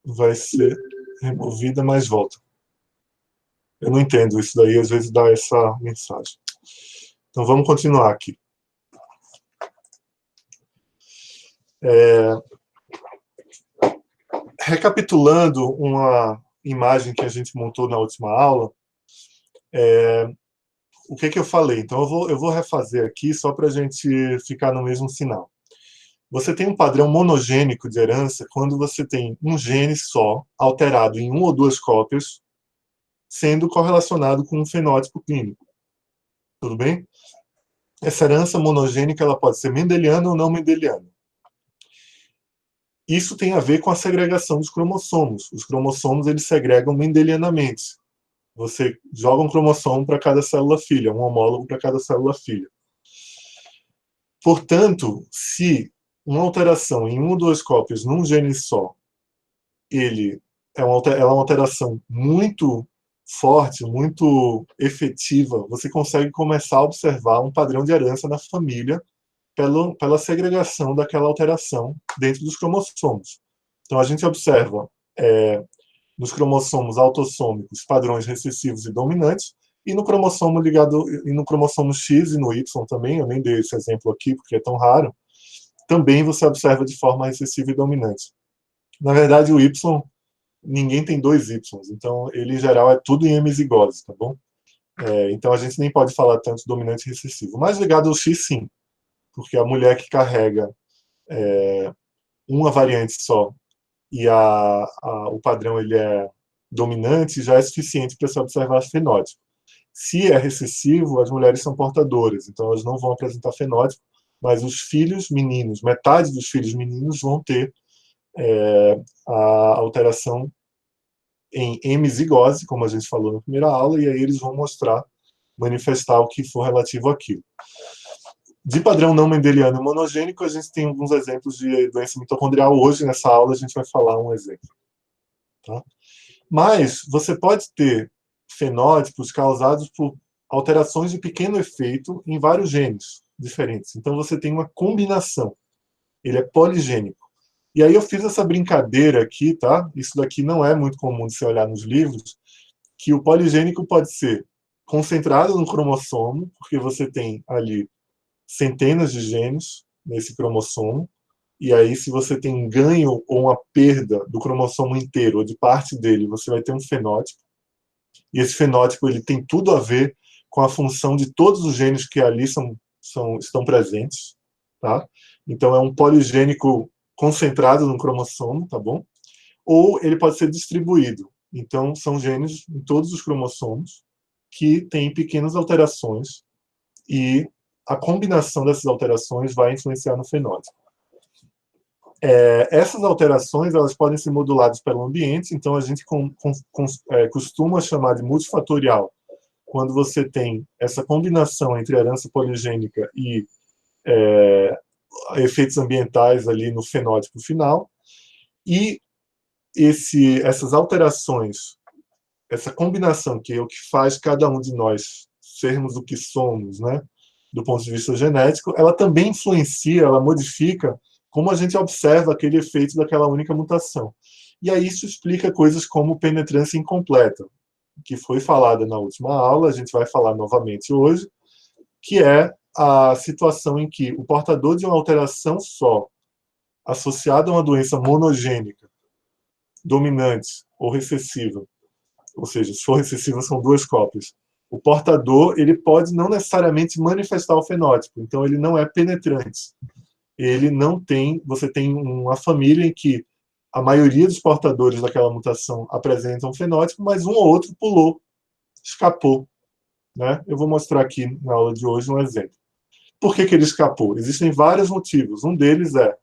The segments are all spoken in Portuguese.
vai ser removida, mas volta. Eu não entendo isso daí, às vezes dá essa mensagem. Então vamos continuar aqui. Recapitulando uma imagem que a gente montou na última aula, o que eu falei? Então eu vou refazer aqui só para a gente ficar no mesmo sinal. Você tem um padrão monogênico de herança quando você tem um gene só, alterado em uma ou duas cópias, sendo correlacionado com um fenótipo clínico. Tudo bem? Essa herança monogênica ela pode ser mendeliana ou não mendeliana. Isso tem a ver com a segregação dos cromossomos. Os cromossomos eles segregam mendelianamente. Você joga um cromossomo para cada célula filha, um homólogo para cada célula filha. Portanto, se uma alteração em uma ou duas cópias num gene só, ela é uma alteração muito forte, muito efetiva, você consegue começar a observar um padrão de herança na família pela segregação daquela alteração dentro dos cromossomos. Então, a gente observa nos cromossomos autossômicos padrões recessivos e dominantes, e no cromossomo e no cromossomo X e no Y também, eu nem dei esse exemplo aqui porque é tão raro, também você observa de forma recessiva e dominante. Na verdade, o Y, ninguém tem dois Y, então ele em geral é tudo em hemizigose, tá bom? Então a gente nem pode falar tanto dominante e recessivo. Mas ligado ao X, sim, porque a mulher que carrega uma variante só e o padrão ele é dominante, já é suficiente para se observar fenótipo. Se é recessivo, as mulheres são portadoras, então elas não vão apresentar fenótipo, mas os filhos meninos, metade dos filhos meninos vão ter a alteração em hemizigose, como a gente falou na primeira aula, e aí eles vão manifestar o que for relativo àquilo. De padrão não mendeliano e monogênico, a gente tem alguns exemplos de doença mitocondrial. Hoje, nessa aula, a gente vai falar um exemplo. Tá? Mas você pode ter fenótipos causados por alterações de pequeno efeito em vários genes diferentes. Então, você tem uma combinação. Ele é poligênico. E aí eu fiz essa brincadeira aqui, tá? Isso daqui não é muito comum de se olhar nos livros, que o poligênico pode ser concentrado no cromossomo, porque você tem ali centenas de genes nesse cromossomo, e aí se você tem um ganho ou uma perda do cromossomo inteiro ou de parte dele, você vai ter um fenótipo, e esse fenótipo ele tem tudo a ver com a função de todos os genes que ali estão presentes, tá? Então é um poligênico concentrado no cromossomo, tá bom? Ou ele pode ser distribuído. Então são genes em todos os cromossomos que têm pequenas alterações e a combinação dessas alterações vai influenciar no fenótipo. Essas alterações elas podem ser moduladas pelo ambiente, então a gente costuma chamar de multifatorial quando você tem essa combinação entre herança poligênica e efeitos ambientais ali no fenótipo final, e essas alterações, essa combinação que é o que faz cada um de nós sermos o que somos, né, do ponto de vista genético, ela também influencia, ela modifica como a gente observa aquele efeito daquela única mutação. E aí isso explica coisas como penetrância incompleta, que foi falada na última aula, a gente vai falar novamente hoje, que é a situação em que o portador de uma alteração só, associada a uma doença monogênica, dominante ou recessiva, ou seja, se for recessiva são duas cópias, o portador ele pode não necessariamente manifestar o fenótipo, então ele não é penetrante. Ele não tem, você tem uma família em que a maioria dos portadores daquela mutação apresentam fenótipo, mas um ou outro pulou, escapou. Né? Eu vou mostrar aqui na aula de hoje um exemplo. Por que ele escapou? Existem vários motivos. Um deles é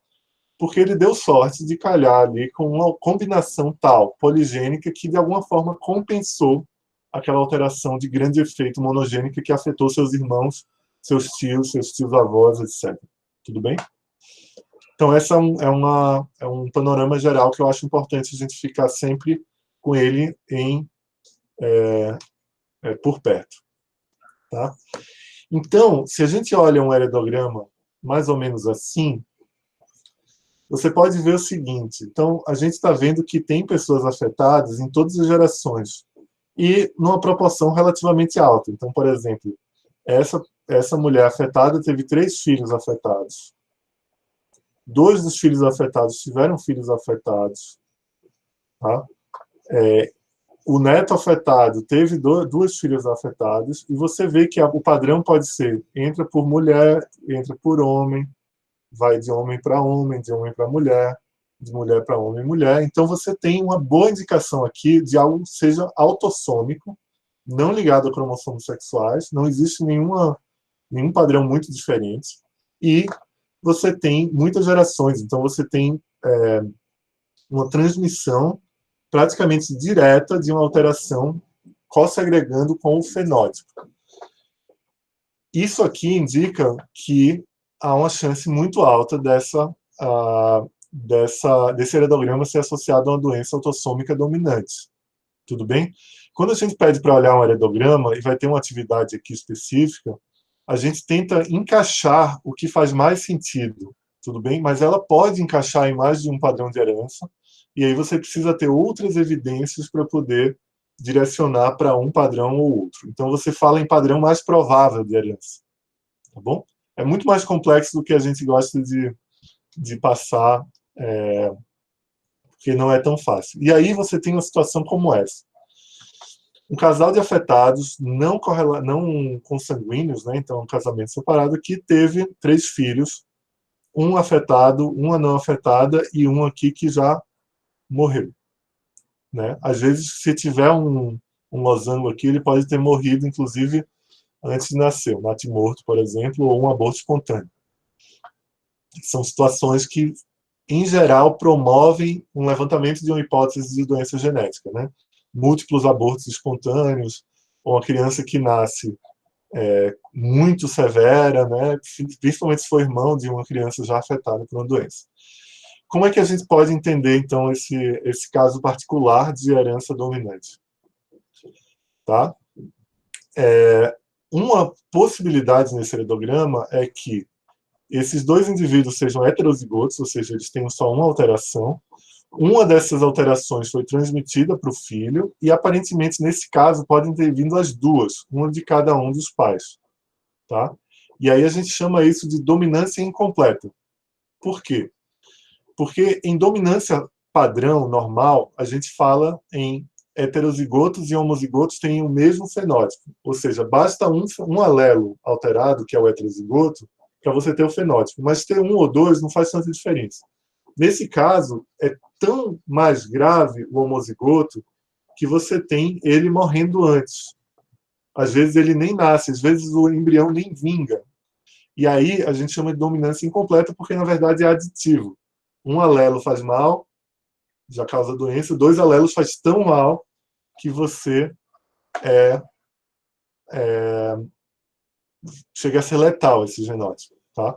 porque ele deu sorte de calhar ali com uma combinação tal, poligênica, que de alguma forma compensou aquela alteração de grande efeito monogênica que afetou seus irmãos, seus tios avós, etc. Tudo bem? Então, essa é um panorama geral que eu acho importante a gente ficar sempre com ele por perto. Tá? Então, se a gente olha um heredograma mais ou menos assim, você pode ver o seguinte, então, a gente está vendo que tem pessoas afetadas em todas as gerações, e numa proporção relativamente alta. Então, por exemplo, essa mulher afetada teve 3 filhos afetados. 2 dos filhos afetados tiveram filhos afetados. Tá? O neto afetado teve 2 filhas afetadas, e você vê que o padrão pode ser, entra por mulher, entra por homem, vai de homem para homem, de homem para mulher, de mulher para homem e mulher. Então você tem uma boa indicação aqui de algo que seja autossômico, não ligado a cromossomos sexuais, não existe nenhum padrão muito diferente, e você tem muitas gerações, então você tem uma transmissão praticamente direta de uma alteração co-segregando com o fenótipo. Isso aqui indica que há uma chance muito alta desse heredograma ser associado a uma doença autossômica dominante. Tudo bem? Quando a gente pede para olhar um heredograma, e vai ter uma atividade aqui específica, a gente tenta encaixar o que faz mais sentido, tudo bem? Mas ela pode encaixar em mais de um padrão de herança, e aí você precisa ter outras evidências para poder direcionar para um padrão ou outro. Então você fala em padrão mais provável de herança, tá bom? É muito mais complexo do que a gente gosta de passar, porque não é tão fácil. E aí você tem uma situação como essa. Um casal de afetados não consanguíneos, né? Então um casamento separado, que teve 3 filhos, um afetado, uma não afetada e um aqui que já morreu. Né? Às vezes, se tiver um losango aqui, ele pode ter morrido, inclusive, antes de nascer, um natimorto, por exemplo, ou um aborto espontâneo. São situações que, em geral, promovem um levantamento de uma hipótese de doença genética, né? Múltiplos abortos espontâneos, ou uma criança que nasce muito severa, né? Principalmente se for irmão de uma criança já afetada por uma doença. Como é que a gente pode entender, então, esse caso particular de herança dominante? Tá? Uma possibilidade nesse heredograma é que esses 2 indivíduos sejam heterozigotos, ou seja, eles tenham só uma alteração. Uma dessas alterações foi transmitida para o filho, e aparentemente, nesse caso, podem ter vindo as 2, uma de cada um dos pais. Tá? E aí a gente chama isso de dominância incompleta. Por quê? Porque em dominância padrão, normal, a gente fala em heterozigotos e homozigotos têm o mesmo fenótipo. Ou seja, basta um alelo alterado, que é o heterozigoto, para você ter o fenótipo. Mas ter um ou 2 não faz tanta diferença. Nesse caso, é tão mais grave o homozigoto que você tem ele morrendo antes. Às vezes ele nem nasce, às vezes o embrião nem vinga. E aí a gente chama de dominância incompleta porque, na verdade, é aditivo. Um alelo faz mal, já causa doença, 2 alelos faz tão mal que você chega a ser letal esse genótipo. Tá?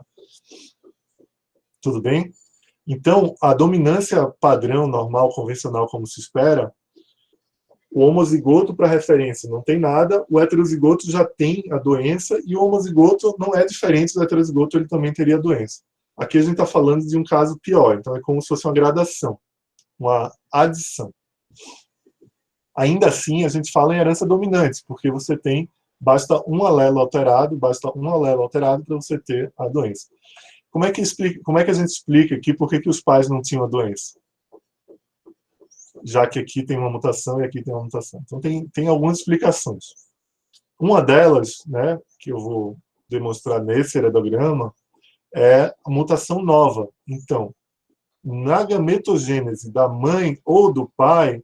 Tudo bem? Então, a dominância padrão, normal, convencional, como se espera, o homozigoto, para referência, não tem nada, o heterozigoto já tem a doença, e o homozigoto não é diferente do heterozigoto, ele também teria a doença. Aqui a gente está falando de um caso pior, então é como se fosse uma gradação, uma adição. Ainda assim, a gente fala em herança dominante, porque você tem, basta um alelo alterado para você ter a doença. Como é que a gente explica aqui por que os pais não tinham a doença? Já que aqui tem uma mutação e aqui tem uma mutação. Então, tem algumas explicações. Uma delas, né, que eu vou demonstrar nesse heredograma, é a mutação nova. Então, na gametogênese da mãe ou do pai,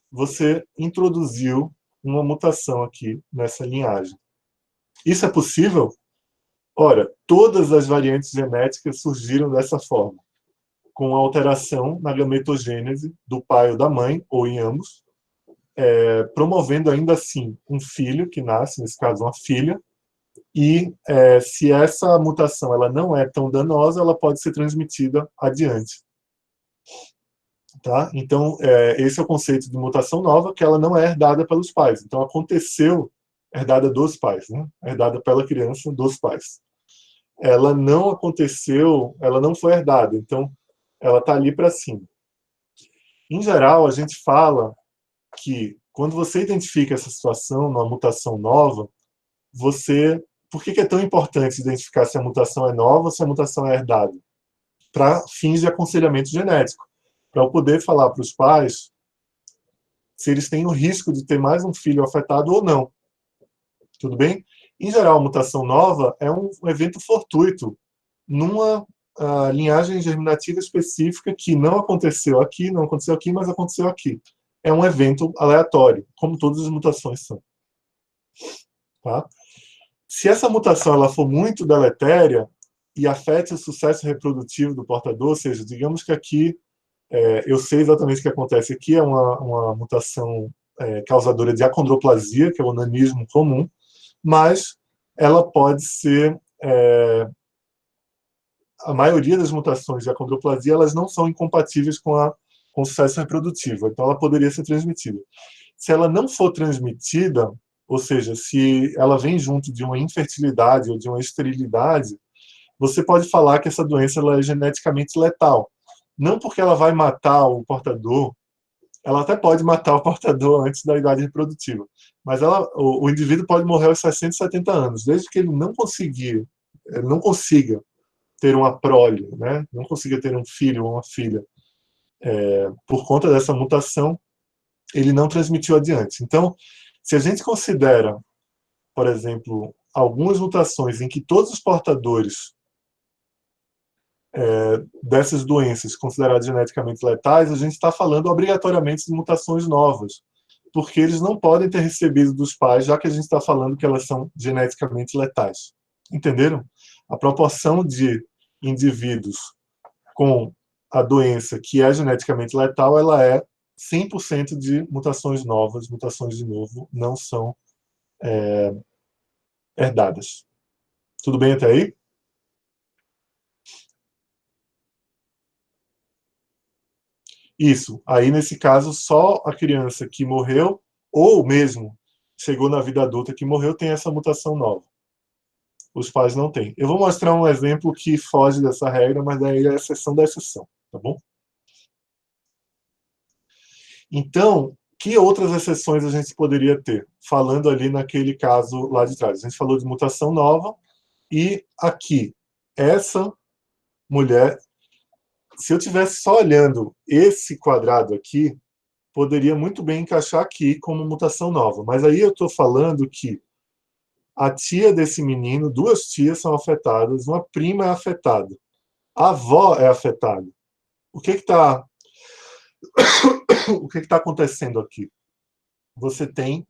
você introduziu uma mutação aqui nessa linhagem. Isso é possível? Ora, todas as variantes genéticas surgiram dessa forma, com alteração na gametogênese do pai ou da mãe, ou em ambos, promovendo ainda assim um filho que nasce, nesse caso uma filha, e se essa mutação ela não é tão danosa, ela pode ser transmitida adiante. Tá? Então, esse é o conceito de mutação nova, que ela não é herdada pelos pais. Então, aconteceu herdada dos pais, né? Herdada pela criança dos pais. Ela não aconteceu, ela não foi herdada. Então, ela está ali para cima. Em geral, a gente fala que quando você identifica essa situação, numa mutação nova, você... Por que é tão importante identificar se a mutação é nova ou se a mutação é herdada? Para fins de aconselhamento genético. Para eu poder falar para os pais se eles têm o risco de ter mais um filho afetado ou não. Tudo bem? Em geral, a mutação nova é um evento fortuito numa linhagem germinativa específica que não aconteceu aqui, mas aconteceu aqui. É um evento aleatório, como todas as mutações são. Tá? Se essa mutação ela for muito deletéria e afete o sucesso reprodutivo do portador, ou seja, digamos que aqui, eu sei exatamente o que acontece aqui, é uma mutação causadora de acondroplasia, que é o nanismo comum, mas ela pode ser... a maioria das mutações de acondroplasia elas não são incompatíveis com o sucesso reprodutivo, então ela poderia ser transmitida. Se ela não for transmitida, ou seja, se ela vem junto de uma infertilidade ou de uma esterilidade, você pode falar que essa doença ela é geneticamente letal. Não porque ela vai matar o portador, ela até pode matar o portador antes da idade reprodutiva, mas o indivíduo pode morrer aos 60, 70 anos, desde que ele não consiga ter uma prole, né? Não consiga ter um filho ou uma filha por conta dessa mutação, ele não transmitiu adiante. Então, se a gente considera, por exemplo, algumas mutações em que todos os portadores dessas doenças consideradas geneticamente letais, a gente está falando obrigatoriamente de mutações novas, porque eles não podem ter recebido dos pais, já que a gente está falando que elas são geneticamente letais. Entenderam? A proporção de indivíduos com a doença que é geneticamente letal, ela é 100% de mutações novas, mutações de novo, não são herdadas. Tudo bem até aí? Isso. Aí, nesse caso, só a criança que morreu, ou mesmo chegou na vida adulta que morreu, tem essa mutação nova. Os pais não têm. Eu vou mostrar um exemplo que foge dessa regra, mas daí é a exceção da exceção, tá bom? Então, que outras exceções a gente poderia ter? Falando ali naquele caso lá de trás. A gente falou de mutação nova, e aqui, essa mulher, se eu tivesse só olhando esse quadrado aqui, poderia muito bem encaixar aqui como mutação nova. Mas aí eu estou falando que a tia desse menino, duas tias são afetadas, uma prima é afetada, a avó é afetada. O que está o que está acontecendo aqui? Você tem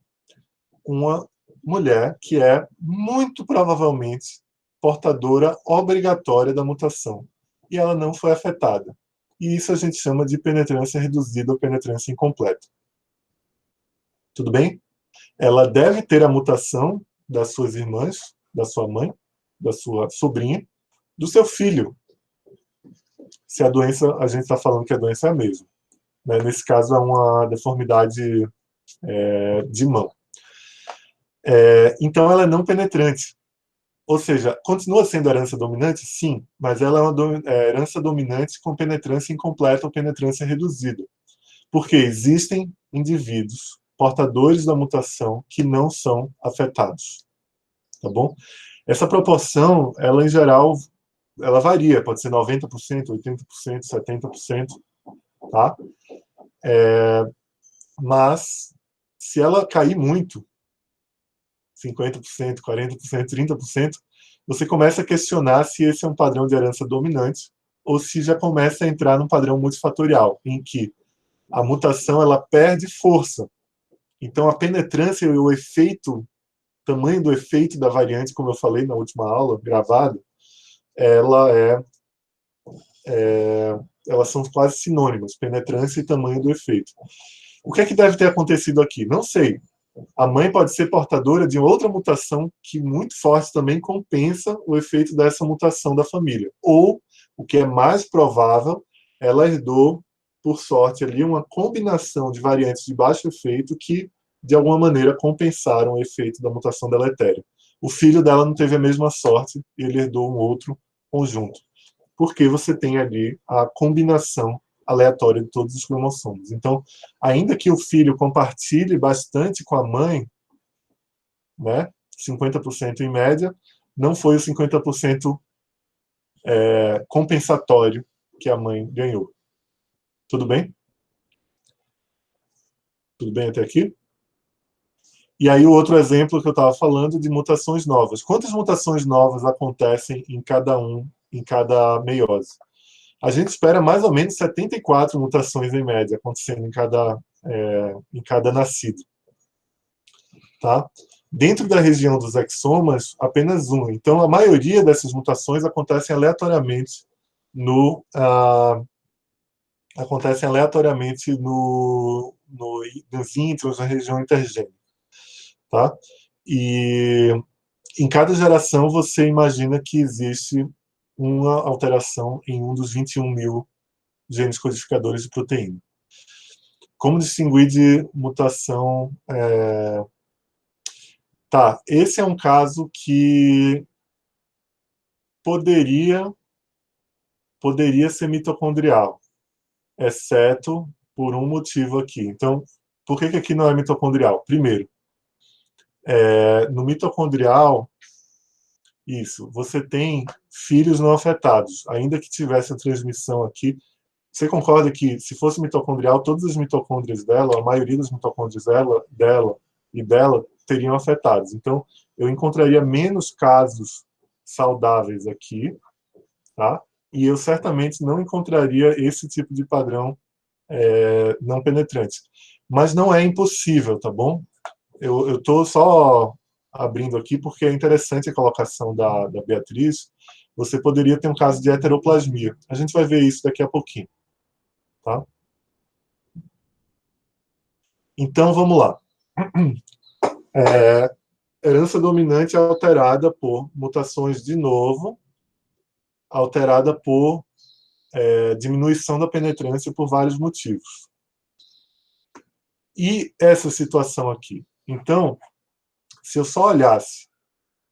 uma mulher que é muito provavelmente portadora obrigatória da mutação e ela não foi afetada. E isso a gente chama de penetrância reduzida ou penetrância incompleta. Tudo bem? Ela deve ter a mutação das suas irmãs, da sua mãe, da sua sobrinha, do seu filho. Se a doença, a gente está falando que a doença é a mesma. Né? Nesse caso, é uma deformidade de mão. Então, ela é não penetrante. Ou seja, continua sendo herança dominante? Sim, mas ela é uma herança dominante com penetrância incompleta ou penetrância reduzida. Porque existem indivíduos portadores da mutação que não são afetados. Tá bom? Essa proporção, ela em geral, ela varia, pode ser 90%, 80%, 70%, tá? Mas, se ela cair muito, 50%, 40%, 30%, você começa a questionar se esse é um padrão de herança dominante ou se já começa a entrar num padrão multifatorial, em que a mutação ela perde força. Então, a penetrância e o efeito, tamanho do efeito da variante, como eu falei na última aula, gravada, elas são quase sinônimas, penetrância e tamanho do efeito. O que é que deve ter acontecido aqui? Não sei. A mãe pode ser portadora de outra mutação que muito forte também compensa o efeito dessa mutação da família. Ou, o que é mais provável, ela herdou, por sorte, ali uma combinação de variantes de baixo efeito que, de alguma maneira, compensaram o efeito da mutação deletéria. O filho dela não teve a mesma sorte, ele herdou um outro conjunto. porque você tem ali a combinação aleatória de todos os cromossomos. Então, ainda que o filho compartilhe bastante com a mãe, né, 50% em média, não foi o 50% compensatório que a mãe ganhou. Tudo bem? Tudo bem até aqui? E aí o outro exemplo que eu estava falando de mutações novas. Quantas mutações novas acontecem em cada meiose? A gente espera mais ou menos 74 mutações em média acontecendo em cada nascido. Tá? Dentro da região dos exomas, apenas um. Então, a maioria dessas mutações acontecem aleatoriamente nos íntrons, na região intergênica. Tá? E em cada geração você imagina que existe uma alteração em um dos 21 mil genes codificadores de proteína. Como distinguir de mutação? Tá, esse é um caso que poderia ser mitocondrial, exceto por um motivo aqui. Então, por que aqui não é mitocondrial? Primeiro, no mitocondrial, você tem filhos não afetados, ainda que tivesse a transmissão aqui. Você concorda que, se fosse mitocondrial, todas as mitocôndrias dela, a maioria das mitocôndrias dela teriam afetados. Então, eu encontraria menos casos saudáveis aqui, tá? E eu certamente não encontraria esse tipo de padrão não penetrante. Mas não é impossível, tá bom? Eu estou só abrindo aqui porque é interessante a colocação da Beatriz. Você poderia ter um caso de heteroplasmia. A gente vai ver isso daqui a pouquinho. Tá? Então, vamos lá. Herança dominante alterada por mutações de novo, alterada por diminuição da penetrância por vários motivos. E essa situação aqui? Então, se eu só olhasse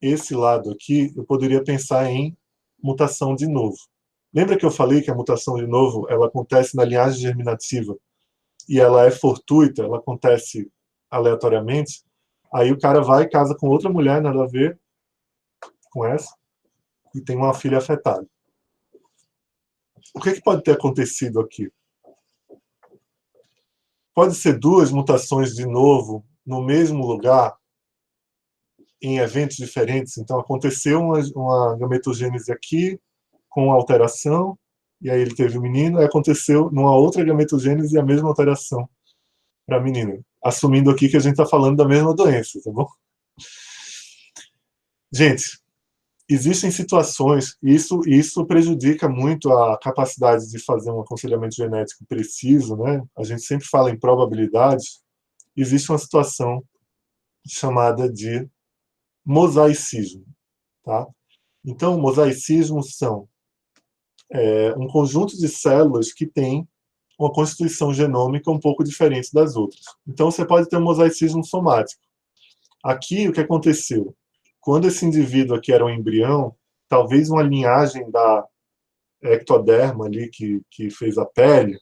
esse lado aqui, eu poderia pensar em mutação de novo. Lembra que eu falei que a mutação de novo ela acontece na linhagem germinativa e ela é fortuita, ela acontece aleatoriamente? Aí o cara vai e casa com outra mulher, nada a ver com essa, e tem uma filha afetada. O que pode ter acontecido aqui? Pode ser duas mutações de novo no mesmo lugar, em eventos diferentes. Então, aconteceu uma gametogênese aqui, com alteração, e aí ele teve o menino, aí aconteceu numa outra gametogênese a mesma alteração para a menina. Assumindo aqui que a gente está falando da mesma doença, tá bom? Gente, existem situações, isso prejudica muito a capacidade de fazer um aconselhamento genético preciso, né? A gente sempre fala em probabilidades. Existe uma situação chamada de mosaicismo, tá? Então, mosaicismos são um conjunto de células que tem uma constituição genômica um pouco diferente das outras. Então, você pode ter um mosaicismo somático. Aqui, o que aconteceu? Quando esse indivíduo aqui era um embrião, talvez uma linhagem da ectoderma ali que fez a pele,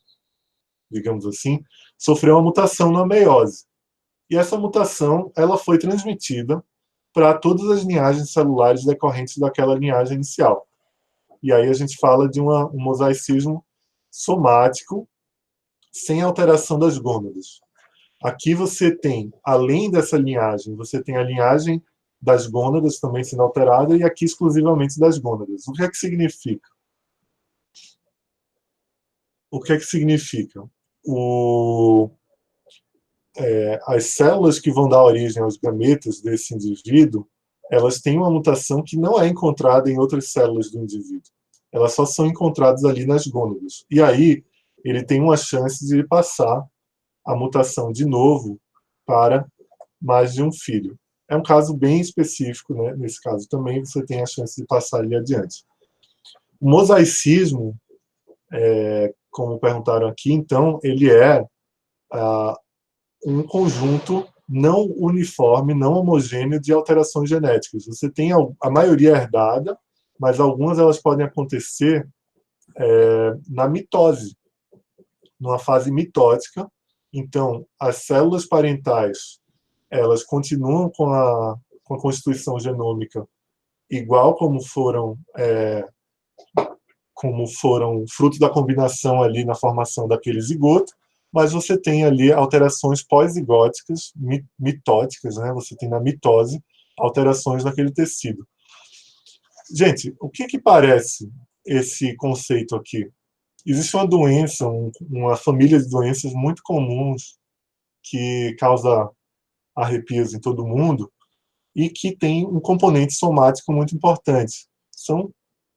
digamos assim, sofreu uma mutação na meiose. E essa mutação ela foi transmitida para todas as linhagens celulares decorrentes daquela linhagem inicial. E aí a gente fala de um mosaicismo somático sem alteração das gônadas. Aqui você tem, além dessa linhagem, você tem a linhagem das gônadas também sendo alterada e aqui exclusivamente das gônadas. O que é que significa? O que é que significa? As células que vão dar origem aos gametas desse indivíduo, elas têm uma mutação que não é encontrada em outras células do indivíduo. Elas só são encontradas ali nas gônadas. E aí, ele tem uma chance de passar a mutação de novo para mais de um filho. É um caso bem específico, né? Nesse caso também você tem a chance de passar ali adiante. O mosaicismo, como perguntaram aqui, então, ele é um conjunto não uniforme, não homogêneo de alterações genéticas. Você tem a maioria herdada, mas algumas elas podem acontecer na mitose, numa fase mitótica. Então, as células parentais, elas continuam com a constituição genômica igual como foram fruto da combinação ali na formação daquele zigoto, mas você tem ali alterações pós-zigóticas, mitóticas, né? Você tem na mitose alterações naquele tecido. Gente, o que parece esse conceito aqui? Existe uma doença, uma família de doenças muito comuns que causa arrepios em todo mundo e que tem um componente somático muito importante. São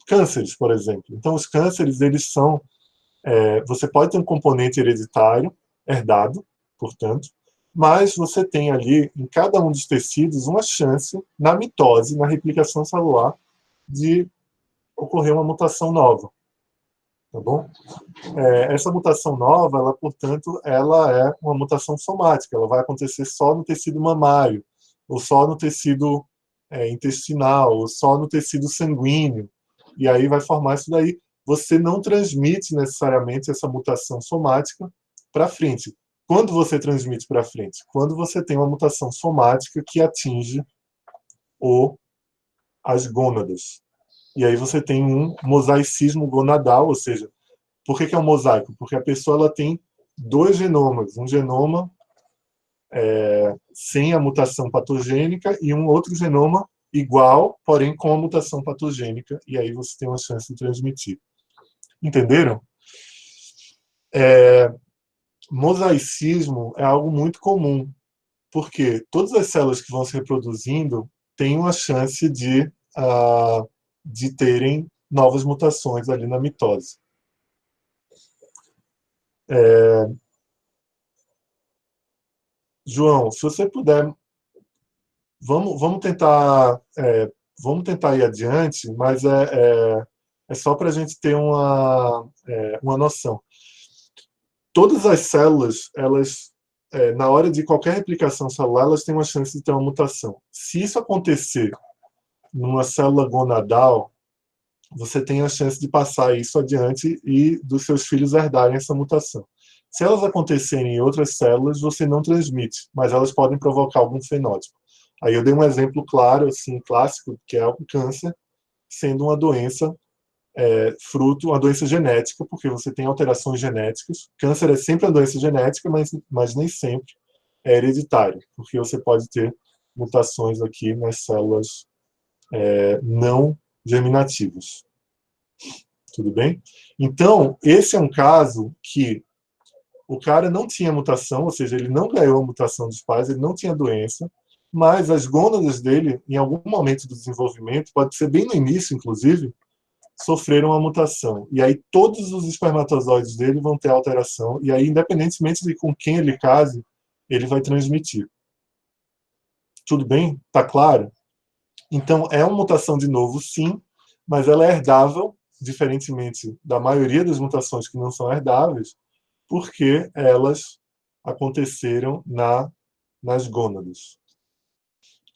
cânceres, por exemplo. Então, os cânceres, eles são... você pode ter um componente hereditário, herdado, portanto, mas você tem ali, em cada um dos tecidos, uma chance, na mitose, na replicação celular, de ocorrer uma mutação nova. Tá bom? Essa mutação nova, ela, portanto, ela é uma mutação somática, ela vai acontecer só no tecido mamário, ou só no tecido intestinal, ou só no tecido sanguíneo, e aí vai formar isso daí. Você não transmite necessariamente essa mutação somática para frente. Quando você transmite para frente? Quando você tem uma mutação somática que atinge as gônadas. E aí você tem um mosaicismo gonadal, ou seja, por que é um mosaico? Porque a pessoa ela tem dois genomas, um genoma sem a mutação patogênica e um outro genoma igual, porém com a mutação patogênica, e aí você tem uma chance de transmitir. Entenderam? Mosaicismo é algo muito comum, porque todas as células que vão se reproduzindo têm uma chance de terem novas mutações ali na mitose. João, se você puder, vamos tentar ir adiante, mas é só para a gente ter uma noção. Todas as células, elas, na hora de qualquer replicação celular, elas têm uma chance de ter uma mutação. Se isso acontecer numa célula gonadal, você tem a chance de passar isso adiante e dos seus filhos herdarem essa mutação. Se elas acontecerem em outras células, você não transmite, mas elas podem provocar algum fenótipo. Aí eu dei um exemplo claro, assim, clássico, que é o câncer, sendo uma doença fruto, uma doença genética, porque você tem alterações genéticas. Câncer é sempre uma doença genética, mas nem sempre é hereditário, porque você pode ter mutações aqui nas células não germinativas. Tudo bem? Então, esse é um caso que o cara não tinha mutação, ou seja, ele não ganhou a mutação dos pais, ele não tinha doença, mas as gônadas dele, em algum momento do desenvolvimento, pode ser bem no início, inclusive, sofreram uma mutação. E aí todos os espermatozoides dele vão ter alteração, e aí, independentemente de com quem ele case, ele vai transmitir. Tudo bem? Tá claro? Então, é uma mutação de novo, sim, mas ela é herdável, diferentemente da maioria das mutações que não são herdáveis, porque elas aconteceram nas gônadas.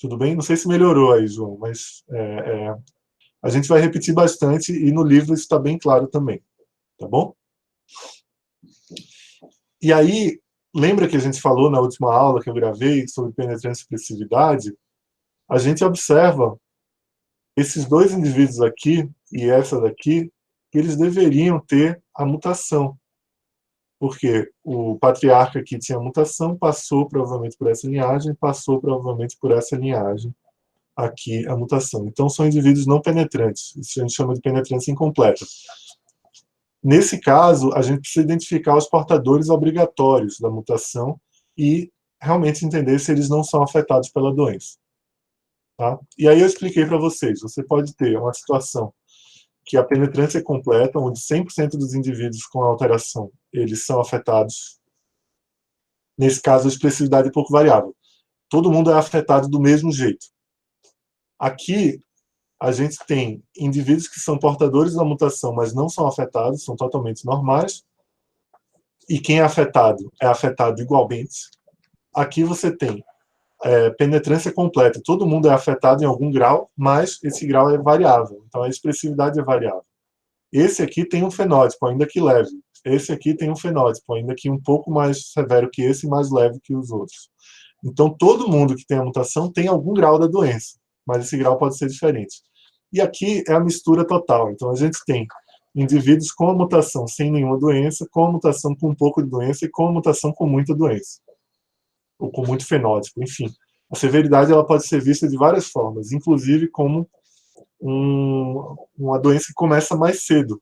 Tudo bem? Não sei se melhorou aí, João, mas a gente vai repetir bastante e no livro isso está bem claro também. Tá bom? E aí, lembra que a gente falou na última aula que eu gravei sobre penetrância e expressividade? A gente observa esses dois indivíduos aqui e essa daqui, que eles deveriam ter a mutação. Porque o patriarca aqui tinha mutação, passou provavelmente por essa linhagem, passou provavelmente por essa linhagem aqui a mutação. Então são indivíduos não penetrantes, isso a gente chama de penetrância incompleta. Nesse caso, a gente precisa identificar os portadores obrigatórios da mutação e realmente entender se eles não são afetados pela doença. Tá? E aí eu expliquei para vocês, você pode ter uma situação que a penetrância é completa, onde 100% dos indivíduos com alteração, eles são afetados. Nesse caso, a expressividade é pouco variável. Todo mundo é afetado do mesmo jeito. Aqui, a gente tem indivíduos que são portadores da mutação, mas não são afetados, são totalmente normais. E quem é afetado igualmente. Aqui você tem penetrância completa. Todo mundo é afetado em algum grau, mas esse grau é variável. Então, a expressividade é variável. Esse aqui tem um fenótipo, ainda que leve. Esse aqui tem um fenótipo, ainda que um pouco mais severo que esse e mais leve que os outros. Então, todo mundo que tem a mutação tem algum grau da doença, mas esse grau pode ser diferente. E aqui é a mistura total. Então, a gente tem indivíduos com a mutação sem nenhuma doença, com a mutação com um pouco de doença e com a mutação com muita doença, ou com muito fenótipo, enfim. A severidade ela pode ser vista de várias formas, inclusive como uma doença que começa mais cedo.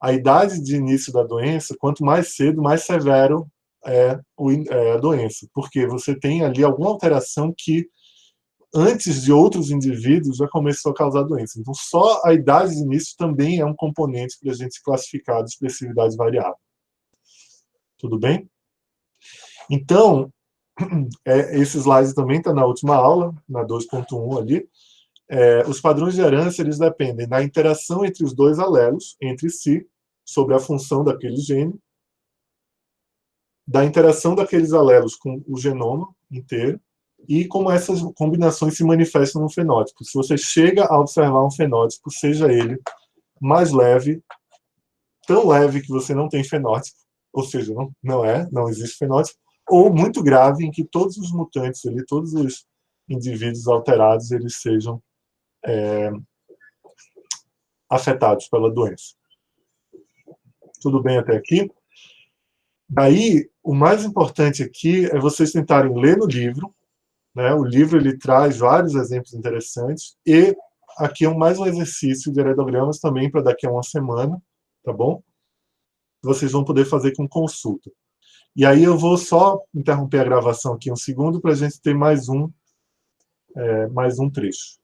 A idade de início da doença, quanto mais cedo, mais severo é a doença, porque você tem ali alguma alteração que, antes de outros indivíduos, já começou a causar doença. Então, só a idade de início também é um componente para a gente classificar de expressividade variável. Tudo bem? Então, esse slide também está na última aula, na 2.1 ali. Os padrões de herança eles dependem da interação entre os dois alelos, entre si, sobre a função daquele gene, da interação daqueles alelos com o genoma inteiro, e como essas combinações se manifestam no fenótipo. Se você chega a observar um fenótipo, seja ele mais leve, tão leve que você não tem fenótipo, ou seja, não existe fenótipo, ou muito grave, em que todos os mutantes, ali, todos os indivíduos alterados, eles sejam afetados pela doença. Tudo bem até aqui? Daí, o mais importante aqui é vocês tentarem ler no livro, né? O livro ele traz vários exemplos interessantes, e aqui é mais um exercício de heredogramas também para daqui a uma semana, tá bom? Vocês vão poder fazer com consulta. E aí eu vou só interromper a gravação aqui um segundo para a gente ter mais um trecho.